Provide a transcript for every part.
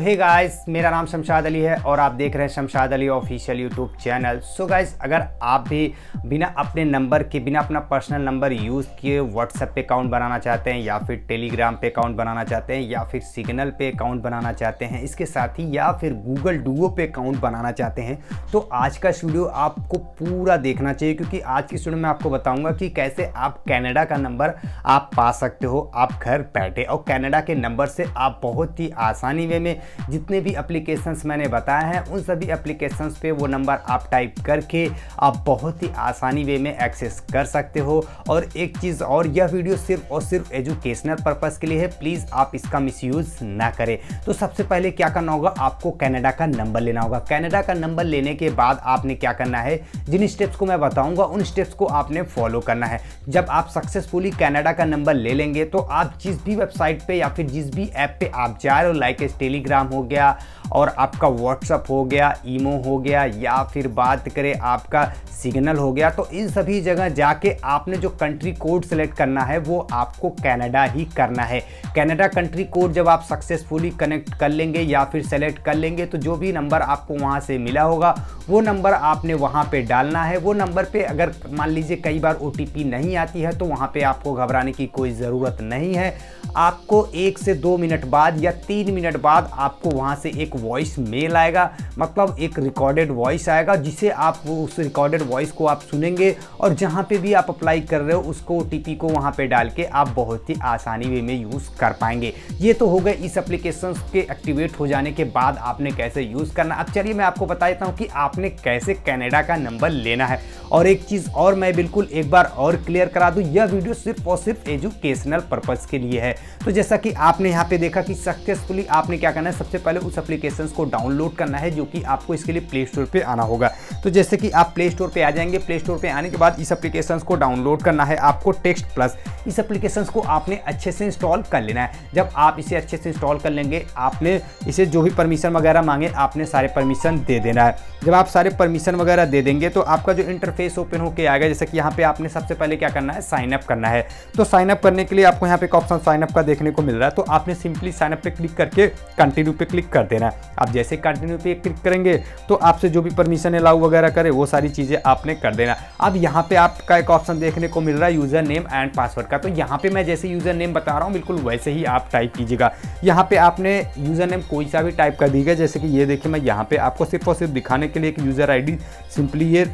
Hey guys, मेरा नाम शमशाद अली है और आप देख रहे हैं Shamshad Ali official YouTube channel. So guys, अगर आप भी बिना अपने नंबर के, बिना अपना पर्सनल नंबर यूज़ किए व्हाट्सएप पे अकाउंट बनाना चाहते हैं या फिर टेलीग्राम पे अकाउंट बनाना चाहते हैं या फिर सिग्नल पे अकाउंट बनाना चाहते हैं, इसके साथ ही या फिर गूगल डुओ पे अकाउंट बनाना चाहते हैं, तो आज का वीडियो आपको पूरा देखना चाहिए, क्योंकि आज की वीडियो में आपको बताऊँगा कि कैसे आप कनाडा का नंबर आप पा सकते हो आप घर बैठे। और कनाडा के नंबर से आप बहुत ही आसानी वे में जितने भी एप्लीकेशंस मैंने बताए हैं उन सभी एप्लीकेशंस पे वो नंबर आप टाइप करके आप बहुत ही आसानी वे में एक्सेस कर सकते हो। और एक चीज़ और, यह वीडियो सिर्फ और सिर्फ एजुकेशनल पर्पस के लिए है, प्लीज़ आप इसका मिसयूज़ ना करें। तो सबसे पहले क्या करना होगा, आपको कनाडा का नंबर लेना होगा। कनाडा का नंबर लेने के बाद आपने क्या करना है, जिन स्टेप्स को मैं बताऊंगा उन स्टेप्स को आपने फॉलो करना है। जब आप सक्सेसफुली कनाडा का नंबर ले लेंगे तो आप जिस भी वेबसाइट पे या फिर जिस भी ऐप पे आप जा रहे हो, लाइक टेलीग्राम हो गया और आपका व्हाट्सअप हो गया, ईमो हो गया, या फिर बात करें आपका सिग्नल हो गया, तो इन सभी जगह जाके आपने जो कंट्री कोड सेलेक्ट करना है वो आपको कनाडा ही करना है। कनाडा कंट्री कोड जब आप सक्सेसफुली कनेक्ट कर लेंगे या फिर सेलेक्ट कर लेंगे तो जो भी नंबर आपको वहाँ से मिला होगा वो नंबर आपने वहाँ पे डालना है। वो नंबर पे अगर मान लीजिए कई बार OTP नहीं आती है तो वहाँ पे आपको घबराने की कोई ज़रूरत नहीं है। आपको 1 से 2 मिनट बाद या 3 मिनट बाद आपको वहाँ से एक वॉइस मेल आएगा, मतलब एक रिकॉर्डेड वॉइस आएगा, जिसे आप उस रिकॉर्डेड वॉइस को आप सुनेंगे और जहाँ पे भी आप अप्लाई कर रहे हो उसको OTP को वहाँ पे डाल के आप बहुत ही आसानी वे में यूज़ कर पाएंगे। ये तो हो गए इस एप्लीकेशन के एक्टिवेट हो जाने के बाद आपने कैसे यूज़ करना। अब चलिए मैं आपको बता देता हूँ कि आपने कैसे कनाडा का नंबर लेना है। और एक चीज़ और मैं बिल्कुल एक बार और क्लियर करा दूँ, यह वीडियो सिर्फ और सिर्फ एजुकेशनल पर्पज़ के लिए है। तो जैसा कि आपने यहाँ पे देखा कि सक्सेसफुली आपने क्या करना है, सबसे पहले उस एप्लीकेशन को डाउनलोड करना है, जो कि आपको इसके लिए प्ले स्टोर पे आना होगा। तो जैसे कि आप प्ले स्टोर पे आ जाएंगे, प्ले स्टोर पे आने के बाद इस एप्लीकेशन को डाउनलोड करना है आपको, टेक्स्ट प्लस। इस एप्लीकेशन को आपने अच्छे से इंस्टॉल कर लेना है। जब आप इसे अच्छे से इंस्टॉल कर लेंगे, आपने इसे जो भी परमिशन वगैरह मांगे आपने सारे परमिशन दे देना है। जब आप सारे परमिशन वगैरह दे देंगे तो आपका जो इंटरफेस ओपन होकर आएगा, जैसे कि यहाँ पे आपने सबसे पहले क्या करना है, साइन अप करना है। तो साइन अप करने के लिए आपको यहाँ पे एक ऑप्शन साइन अप का देखने को मिल रहा है, तो आपने सिंपली साइन अप पे क्लिक करके कंटिन्यू पे क्लिक कर देना है। आप जैसे कंटिन्यू पे क्लिक करेंगे तो आपसे जो भी परमिशन अलाउ वगैरह करे वो सारी चीज़ें आपने कर देना। अब यहाँ पे आपका एक ऑप्शन देखने को मिल रहा है यूज़र नेम एंड पासवर्ड का, तो यहाँ पे मैं जैसे यूज़र नेम बता रहा हूँ बिल्कुल वैसे ही आप टाइप कीजिएगा। यहाँ पे आपने यूज़र नेम कोई सा भी टाइप कर दीजिएगा, जैसे कि ये देखिए मैं यहाँ पे आपको सिर्फ और सिर्फ दिखाने के लिए एक यूज़र ID सिंपली ये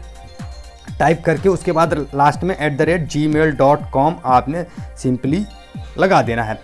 टाइप करके उसके बाद लास्ट में @gmail.com आपने सिंपली लगा देना है।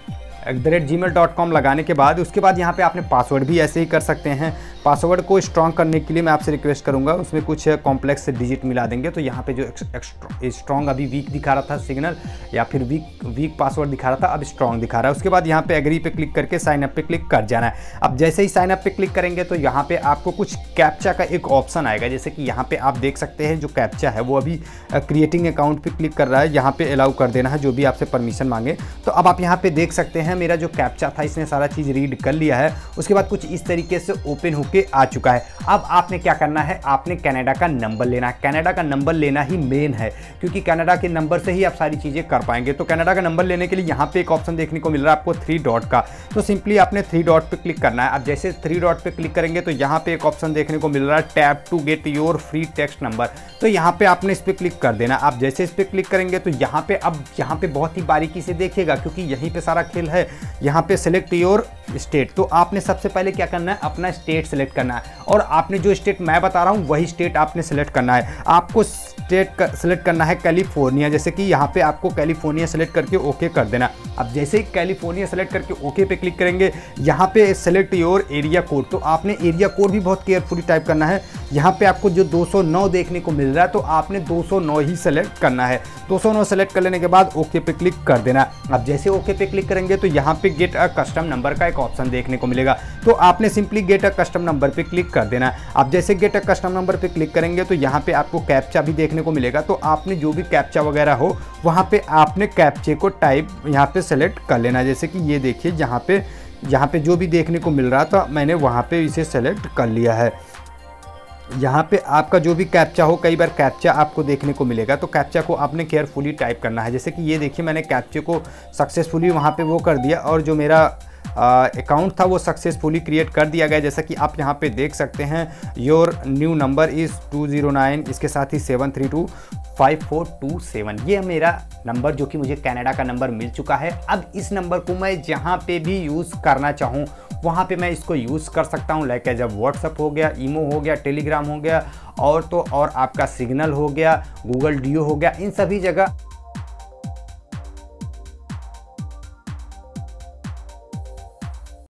@gmail.com लगाने के बाद उसके बाद यहाँ पे आपने पासवर्ड भी ऐसे ही कर सकते हैं। पासवर्ड को स्ट्रॉन्ग करने के लिए मैं आपसे रिक्वेस्ट करूँगा उसमें कुछ कॉम्प्लेक्स डिजिट मिला देंगे। तो यहाँ पे जो स्ट्रॉन्ग अभी वीक दिखा रहा था सिग्नल या फिर वीक पासवर्ड दिखा रहा था, अब स्ट्रॉन्ग दिखा रहा है। उसके बाद यहाँ पे एग्री पे क्लिक करके साइन अप पे क्लिक कर जाना है। अब जैसे ही साइन अप पे क्लिक करेंगे तो यहाँ पे आपको कुछ कैप्चा का एक ऑप्शन आएगा, जैसे कि यहाँ पे आप देख सकते हैं जो कैप्चा है वो अभी क्रिएटिंग अकाउंट पे क्लिक कर रहा है। यहाँ पे अलाउ कर देना है जो भी आपसे परमिशन मांगे। तो अब आप यहाँ पे देख सकते हैं मेरा जो कैप्चा था इसने सारा चीज़ रीड कर लिया है। उसके बाद कुछ इस तरीके से ओपन होके आ चुका है। अब आपने क्या करना है, आपने कनाडा का नंबर लेना है। कनाडा का नंबर लेना ही मेन है, क्योंकि कनाडा के नंबर से ही आप सारी चीज़ें कर पाएंगे। तो कनाडा का नंबर लेने के लिए यहाँ पे एक ऑप्शन देखने को मिल रहा है आपको 3 डॉट का, तो सिंपली आपने 3 डॉट पे क्लिक करना है। अब जैसे 3 डॉट पे क्लिक करेंगे तो यहाँ पे एक ऑप्शन देखने को मिल रहा है tap to get your free text number, तो यहाँ पे आपने इस पर क्लिक कर देना। आप जैसे इस पर क्लिक करेंगे तो यहाँ पे अब यहाँ पे बहुत ही बारीकी से देखिएगा, क्योंकि यहीं पे सारा खेल है। यहाँ पे सेलेक्ट योर स्टेट, तो आपने सबसे पहले क्या करना है, अपना स्टेट सेलेक्ट करना है। और आपने जो स्टेट मैं बता रहा हूँ वही स्टेट आपने सेलेक्ट करना है। आपको स्टेट सेलेक्ट करना है कैलिफोर्निया, जैसे कि यहाँ पे आपको कैलिफोर्निया सेलेक्ट करके ओके कर देना। अब जैसे ही कैलिफोर्निया सेलेक्ट करके ओके पे क्लिक करेंगे, यहाँ पे सेलेक्ट योर एरिया कोड, तो आपने एरिया कोड भी बहुत केयरफुली टाइप करना है। यहाँ पे आपको जो 209 देखने को मिल रहा है तो आपने 209 ही सेलेक्ट करना है। 209 सेलेक्ट कर लेने के बाद ओके पे क्लिक कर देना। अब जैसे ओके पे क्लिक करेंगे तो यहाँ पे गेट अ कस्टम नंबर का एक ऑप्शन देखने को मिलेगा, तो आपने simply get a custom number पे क्लिक कर देना। अब जैसे गेट अ कस्टम नंबर पे क्लिक करेंगे तो यहाँ पे आपको कैप्चा भी देखने को मिलेगा, तो आपने जो भी कैप्चा वगैरह हो वहाँ पे आपने कैप्चे को टाइप यहाँ पे सेलेक्ट कर लेना। जैसे कि ये देखिए यहाँ पे जो भी देखने को मिल रहा था मैंने वहाँ पे इसे सेलेक्ट कर लिया है। यहाँ पे आपका जो भी कैप्चा हो, कई बार कैप्चा आपको देखने को मिलेगा, तो कैप्चा को आपने केयरफुली टाइप करना है। जैसे कि ये देखिए मैंने कैप्चे को सक्सेसफुली वहाँ पे वो कर दिया और जो मेरा अकाउंट था वो सक्सेसफुली क्रिएट कर दिया गया। जैसा कि आप यहाँ पे देख सकते हैं, योर न्यू नंबर इज़ 209, इसके साथ ही 7325427, ये मेरा नंबर जो कि मुझे कनाडा का नंबर मिल चुका है। अब इस नंबर को मैं जहाँ पे भी यूज़ करना चाहूँ वहाँ पे मैं इसको यूज़ कर सकता हूँ। लाइक जब व्हाट्सअप हो गया, ईमो हो गया, टेलीग्राम हो गया, और तो और आपका सिग्नल हो गया, गूगल डीओ हो गया, इन सभी जगह